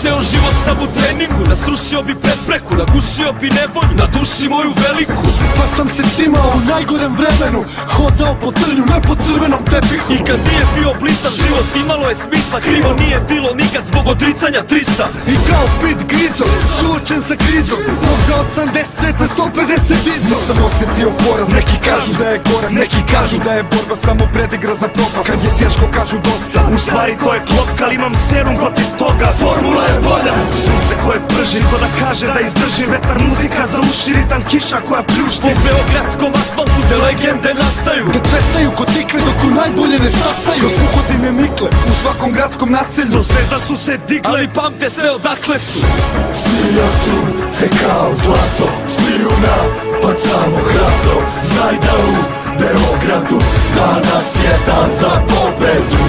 ceo život sam u treningu. Nasrušio bi prepreku, nagušio bi nevolju na duši moju veliku. Pa sam se cimao u najgorem vremenu, hodao po trnju, ne po crvenom tepihu. I kad nije bio blistav život imalo je smisla, krivo nije bilo nikad zbog odricanja 300. I kao Pit Grizo, suočen sa krizom, zbog da 80 na 150 dizo. Nisam osjetio poraz, neki kažu da je korak, neki kažu da je borba samo predigra za propast. Kad je teško kažu dosta, u stvari to je klopka, ali imam serum protiv toga. Formula je volja, sunce koje prži, ko da kaže da izdrži vetar, muzika za uši, ritam kiša koja pljušti. Po beogradskom asfaltu te legende nastaju, da cvetaju ko tikve dok u najbolje ne stasaju. Kroz pukotine nikle, u svakom gradskom naselju. Do zvezda su se digle, ali pamte sve odakle su. Svija sunce kao zlato, sviju napacamo hrabro. Znaj da u Beogradu danas je dan za pobedu.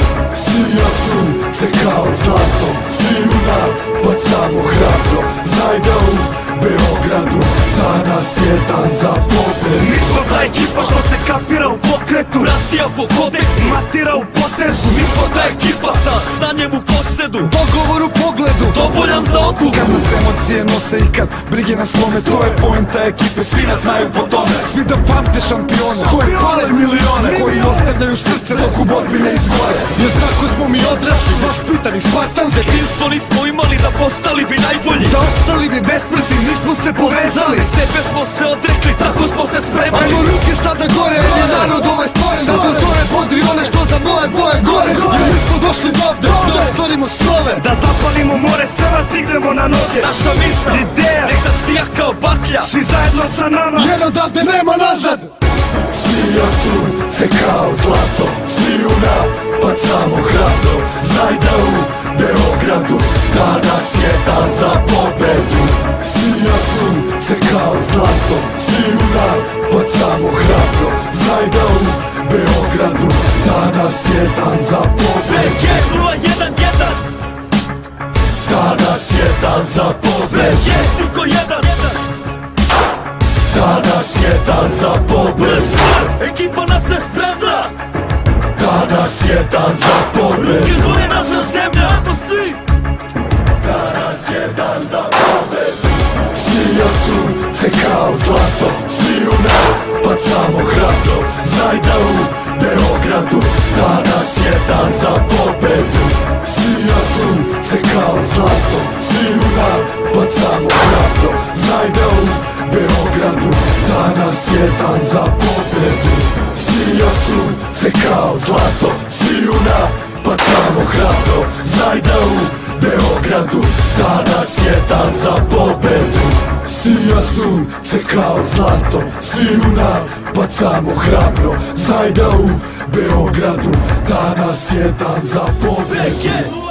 Svija sunce kao zlato, sviju napacamo hrabro. Znaj da u Beogradu danas je dan za pobedu. Mi smo ta ekipa što se kapira u pokretu, Bratija po kodeksu, matira u potezu. mi smo ta ekipa sa znanjem u posedu, dogovor u pogledu, dovoljan za odluku. Kad nas emocije nose i kad brige nas slome, to je pointa ekipe, svi nas znaju po tome. Svi da pamte šampione, koji pale milione, koji ostavljaju srce dok u borbi ne izgore. jer tako smo mi odrasli, vaspitani Spartanski. Detinstvo nismo imali da postali bi najbolji, Da ostali bi besmrtni, nismo se povezali. sebe smo se odrekli, tako smo se spremali. Ajmo ruke sada gore, jer je narod ovaj spojen. Zato zove podri one što za moje boje gore. Jer mi smo došli dovde, da stvarimo snove, Da zapalimo more, sve vas dignemo na noge. Naša misla, ideja, nek zasija kao baklja, svi zajedno sa nama. jer odavde nema nazad. Svija sunce kao zlato, sviju napacamo hrabro. Znaj da u Beogradu danas je dan za pobedu. Svija sunce kao zlato, sviju napacamo hrabro. Znaj da u Beogradu danas je dan za pobedu. BG 011, Danas je dan za pobedu. BG Silko 1, Danas je dan za pobedu. ekipa nas se spremna, Danas je dan za pobedu. ruke gore naša zemlja, ako svi. Danas je dan za pobedu. Svija sunce kao zlato, sviju napacamo hrabro. Znaj da u Beogradu danas je dan za pobedu. Svija sunce kao zlato, sviju napacamo hrabro. Znaj da u Beogradu danas je dan za pobedu. Svija sunce kao zlato, sviju napacamo hrabro. Znaj da u Beogradu danas je dan za pobedu. Sija sunce kao zlato, sviju napacamo hrabro. Znaj da u Beogradu danas je dan za pobedu. BG